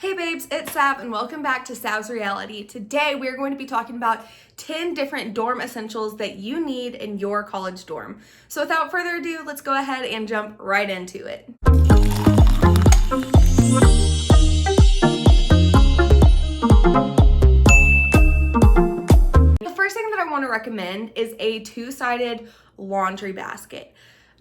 Hey babes, it's Sav and welcome back to Sav's Reality. Today we're going to be talking about 10 different dorm essentials that you need in your college dorm. So without further ado, let's go ahead and jump right into it. The first thing that I want to recommend is a two-sided laundry basket.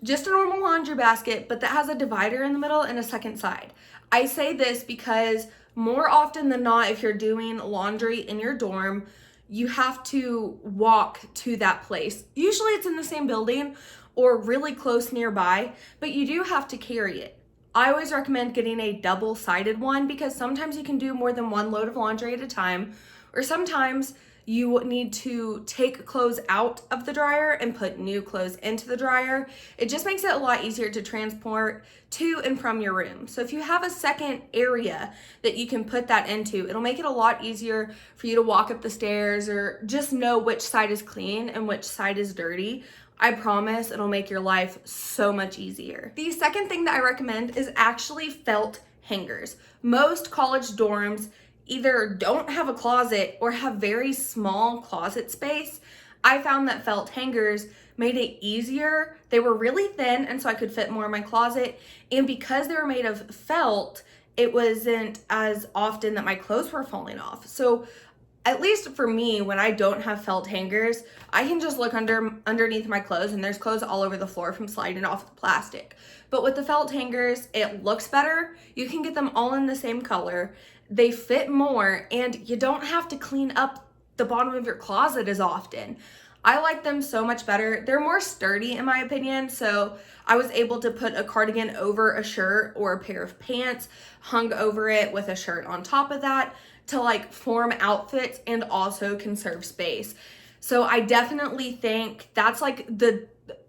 Just a normal laundry basket, but that has a divider in the middle and a second side. I say this because more often than not, if you're doing laundry in your dorm, you have to walk to that place. Usually it's in the same building or really close nearby, but you do have to carry it. I always recommend getting a double-sided one because sometimes you can do more than one load of laundry at a time, or sometimes you need to take clothes out of the dryer and put new clothes into the dryer. It just makes it a lot easier to transport to and from your room. So if you have a second area that you can put that into, it'll make it a lot easier for you to walk up the stairs or just know which side is clean and which side is dirty. I promise it'll make your life so much easier. The second thing that I recommend is actually felt hangers. Most college dorms either don't have a closet or have very small closet space. I found that felt hangers made it easier. They were really thin, and so I could fit more in my closet. And because they were made of felt, it wasn't as often that my clothes were falling off. So at least for me, when I don't have felt hangers, I can just look underneath my clothes and there's clothes all over the floor from sliding off the plastic. But with the felt hangers, it looks better. You can get them all in the same color. They fit more and you don't have to clean up the bottom of your closet as often. I like them so much better. They're more sturdy in my opinion, so I was able to put a cardigan over a shirt or a pair of pants, hung over it with a shirt on top of that to like form outfits and also conserve space. So I definitely think that's like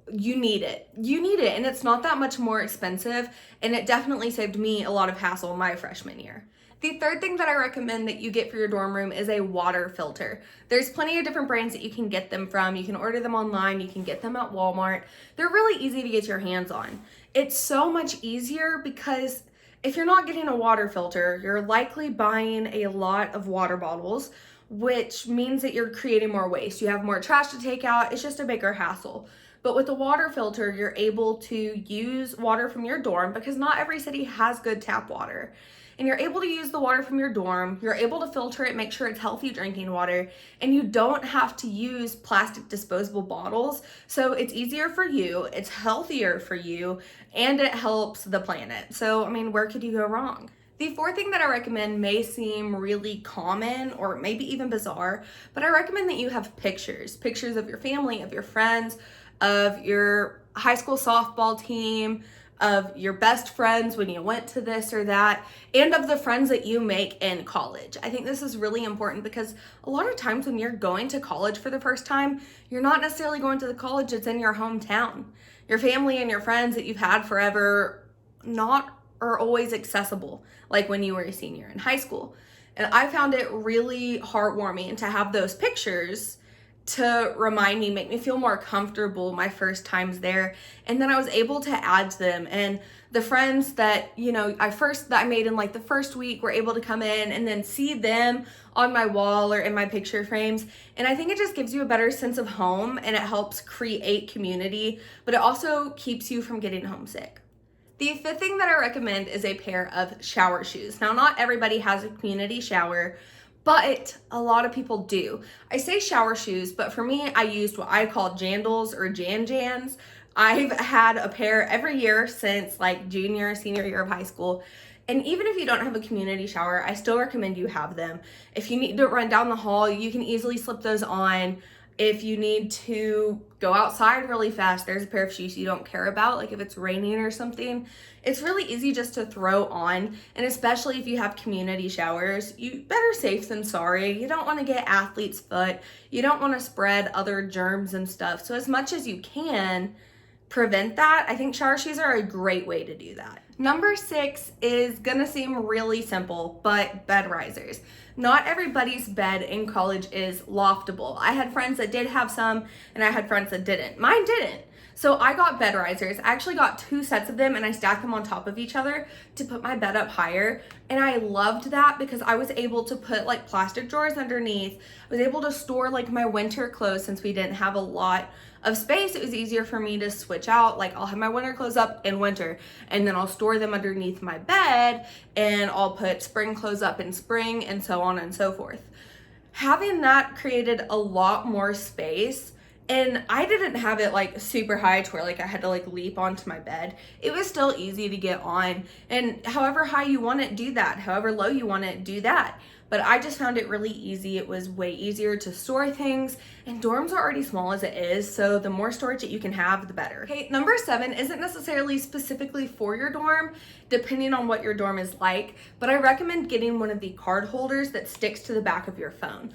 you need it and it's not that much more expensive, and it definitely saved me a lot of hassle my freshman year. The third thing that I recommend that you get for your dorm room is a water filter. There's plenty of different brands that you can get them from. You can order them online, you can get them at Walmart. They're really easy to get your hands on. It's so much easier because if you're not getting a water filter, you're likely buying a lot of water bottles, which means that you're creating more waste. You have more trash to take out. It's just a bigger hassle. But with a water filter, you're able to use water from your dorm because not every city has good tap water. And you're able to use the water from your dorm, you're able to filter it, make sure it's healthy drinking water, and you don't have to use plastic disposable bottles. So it's easier for you, it's healthier for you, and it helps the planet. So, I mean, where could you go wrong? The fourth thing that I recommend may seem really common or maybe even bizarre, but I recommend that you have pictures of your family, of your friends, of your high school softball team, of your best friends when you went to this or that, and of the friends that you make in college. I think this is really important because a lot of times when you're going to college for the first time, you're not necessarily going to the college that's in your hometown. Your family and your friends that you've had forever are always accessible, like when you were a senior in high school. And I found it really heartwarming to have those pictures to remind me, make me feel more comfortable my first times there. And then I was able to add to them. And the friends that, I made in like the first week were able to come in and then see them on my wall or in my picture frames. And I think it just gives you a better sense of home and it helps create community, but it also keeps you from getting homesick. The fifth thing that I recommend is a pair of shower shoes. Now, not everybody has a community shower, but a lot of people do. I say shower shoes, but for me, I used what I call jandals or Jans. I've had a pair every year since like junior, senior year of high school. And even if you don't have a community shower, I still recommend you have them. If you need to run down the hall, you can easily slip those on. If you need to go outside really fast, there's a pair of shoes you don't care about, like if it's raining or something. It's really easy just to throw on, and especially if you have community showers, you better safe than sorry. You don't want to get athlete's foot. You don't want to spread other germs and stuff. So as much as you can prevent that, I think shower shoes are a great way to do that. Number 6 is gonna seem really simple, but bed risers. Not everybody's bed in college is loftable. I had friends that did have some, and I had friends that didn't. Mine didn't. So I got bed risers. I actually got 2 sets of them and I stacked them on top of each other to put my bed up higher. And I loved that because I was able to put like plastic drawers underneath. I was able to store like my winter clothes since we didn't have a lot of space. It was easier for me to switch out. Like I'll have my winter clothes up in winter and then I'll store them underneath my bed and I'll put spring clothes up in spring and so on and so forth. Having that created a lot more space. And I didn't have it like super high to where like I had to like leap onto my bed. It was still easy to get on. And however high you want it, do that. However low you want it, do that. But I just found it really easy. It was way easier to store things. And dorms are already small as it is. So the more storage that you can have, the better. Okay, number 7 isn't necessarily specifically for your dorm, depending on what your dorm is like. But I recommend getting one of the card holders that sticks to the back of your phone.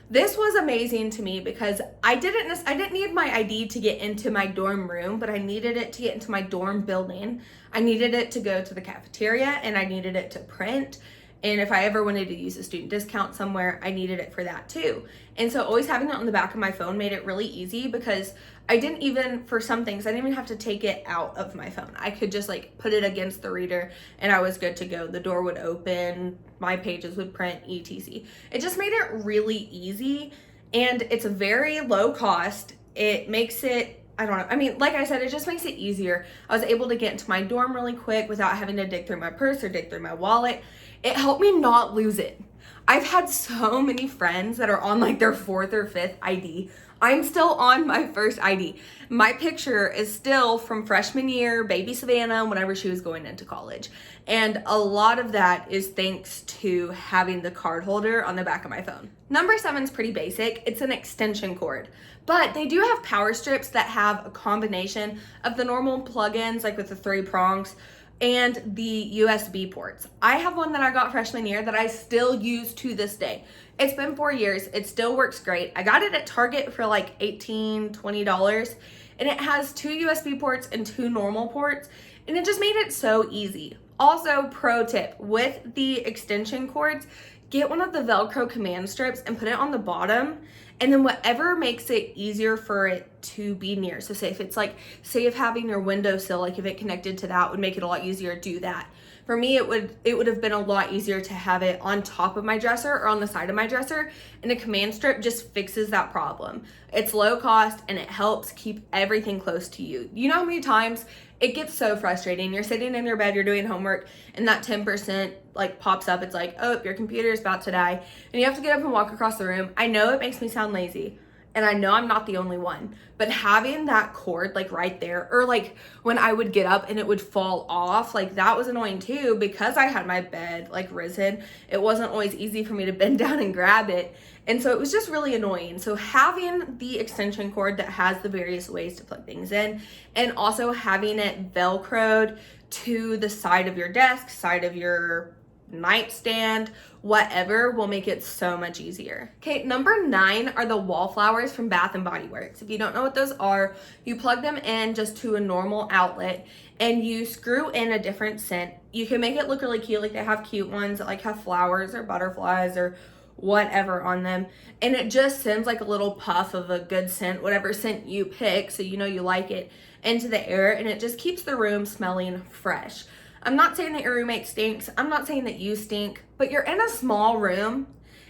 This was amazing to me because I didn't need my ID to get into my dorm room, but I needed it to get into my dorm building. I needed it to go to the cafeteria and I needed it to print. And if I ever wanted to use a student discount somewhere, I needed it for that too. And so always having it on the back of my phone made it really easy because I didn't even, for some things, I didn't even have to take it out of my phone. I could just like put it against the reader and I was good to go. The door would open, my pages would print, etc. It just made it really easy and it's a very low cost. It makes it, I don't know. I mean, like I said, it just makes it easier. I was able to get into my dorm really quick without having to dig through my purse or dig through my wallet. It helped me not lose it. I've had so many friends that are on like their 4th or 5th ID. I'm still on my first ID. My picture is still from freshman year, baby Savannah, whenever she was going into college. And a lot of that is thanks to having the card holder on the back of my phone. Number 7 is pretty basic. It's an extension cord, but they do have power strips that have a combination of the normal plugins, like with the 3 prongs, and the USB ports. I have one that I got freshman year that I still use to this day. It's been 4 years. It still works great. I got it at Target for like $18, $20, and it has 2 USB ports and 2 normal ports, and it just made it so easy. Also, pro tip, with the extension cords, get one of the Velcro command strips and put it on the bottom, and then whatever makes it easier for it to be near. So say if having your windowsill, like if it connected to that would make it a lot easier, do that. For me, it would have been a lot easier to have it on top of my dresser or on the side of my dresser, and a command strip just fixes that problem. It's low cost and it helps keep everything close to you. You know how many times it gets so frustrating. You're sitting in your bed, you're doing homework, and that 10% like pops up. It's like, oh, your computer's about to die, and you have to get up and walk across the room. I know it makes me sound lazy, and I know I'm not the only one, but having that cord like right there, or like when I would get up and it would fall off, like that was annoying too because I had my bed like risen. It wasn't always easy for me to bend down and grab it. And so it was just really annoying. So having the extension cord that has the various ways to plug things in, and also having it Velcroed to the side of your desk, side of your nightstand, whatever, will make it so much easier. Okay, number 9 are the wallflowers from Bath and Body Works. If you don't know what those are, you plug them in just to a normal outlet and you screw in a different scent. You can make it look really cute, like they have cute ones that like have flowers or butterflies or whatever on them, and it just sends like a little puff of a good scent, whatever scent you pick, so you know you like it, into the air, and it just keeps the room smelling fresh. I'm not saying that your roommate stinks. I'm not saying that you stink, but you're in a small room,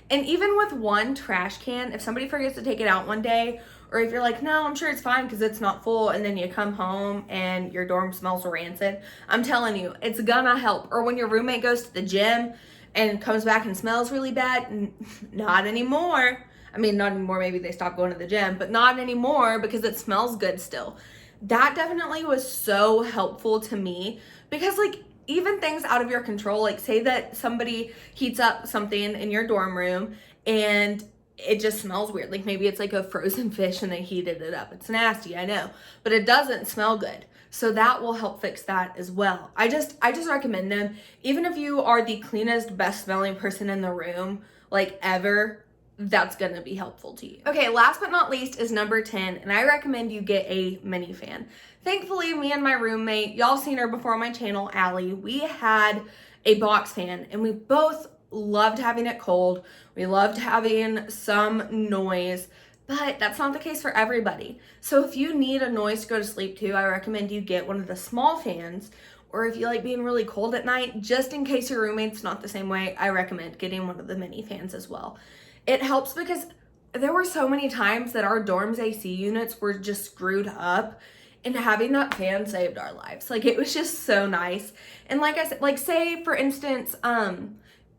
and even with one trash can, if somebody forgets to take it out one day, or if you're like, no, I'm sure it's fine because it's not full, and then you come home and your dorm smells rancid, I'm telling you, it's gonna help. Or when your roommate goes to the gym and comes back and smells really bad, not anymore. I mean, not anymore, maybe they stopped going to the gym, but not anymore because it smells good still. That definitely was so helpful to me because like even things out of your control, like say that somebody heats up something in your dorm room and it just smells weird. Like maybe it's like a frozen fish and they heated it up. It's nasty, I know, but it doesn't smell good. So that will help fix that as well. I just recommend them. Even if you are the cleanest, best smelling person in the room, like ever, that's gonna be helpful to you. Okay, last but not least is number 10, and I recommend you get a mini fan. Thankfully, me and my roommate, y'all seen her before on my channel, Allie, we had a box fan, and we both loved having it cold. We loved having some noise, But that's not the case for everybody. So if you need a noise to go to sleep to, I recommend you get one of the small fans. Or if you like being really cold at night, just in case your roommate's not the same way, I recommend getting one of the mini fans as well. It helps because there were so many times that our dorm's AC units were just screwed up, and having that fan saved our lives. Like, it was just so nice. And like I said, like, say for instance,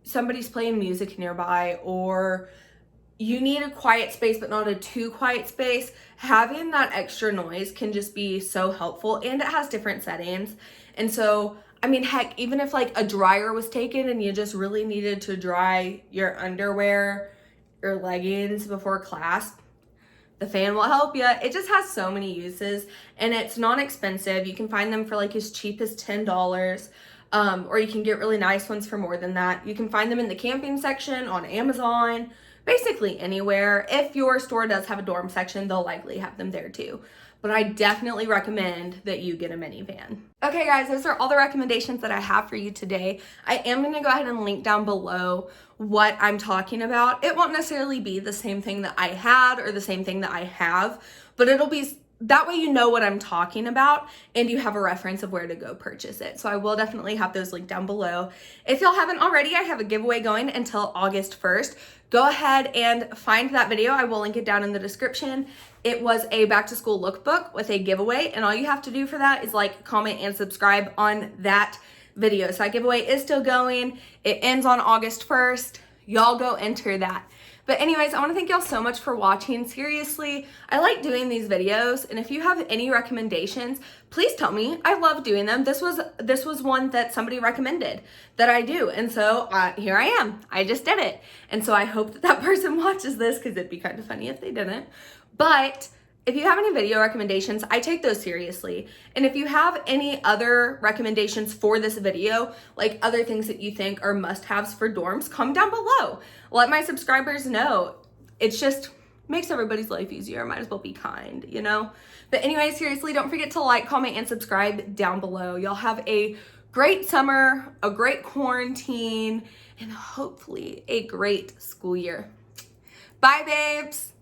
somebody's playing music nearby, or you need a quiet space but not a too quiet space, having that extra noise can just be so helpful. And it has different settings. And so, I mean, heck, even if like a dryer was taken and you just really needed to dry your underwear or leggings before class, the fan will help you. It just has so many uses, and it's not expensive. You can find them for like as cheap as $10. Or you can get really nice ones for more than that. You can find them in the camping section, on Amazon, basically anywhere. If your store does have a dorm section, they'll likely have them there too. But I definitely recommend that you get a minivan. Okay guys, those are all the recommendations that I have for you today. I am gonna go ahead and link down below what I'm talking about. It won't necessarily be the same thing that I had or the same thing that I have, but it'll be, that way you know what I'm talking about and you have a reference of where to go purchase it. So I will definitely have those linked down below. If y'all haven't already, I have a giveaway going until August 1st. Go ahead and find that video. I will link it down in the description. It was a back to school lookbook with a giveaway, and all you have to do for that is like, comment, and subscribe on that video. So that giveaway is still going. It ends on August 1st. Y'all go enter that. But anyways, I want to thank y'all so much for watching. Seriously, I like doing these videos, and if you have any recommendations, please tell me. I love doing them. This was one that somebody recommended that I do, and so here I am. I just did it. And so I hope that that person watches this, because it'd be kind of funny if they didn't. But if you have any video recommendations, I take those seriously. And if you have any other recommendations for this video, like other things that you think are must-haves for dorms, comment down below. Let my subscribers know. It's just makes everybody's life easier. Might as well be kind, you know? But anyway, seriously, don't forget to like, comment, and subscribe down below. Y'all have a great summer, a great quarantine, and hopefully a great school year. Bye, babes.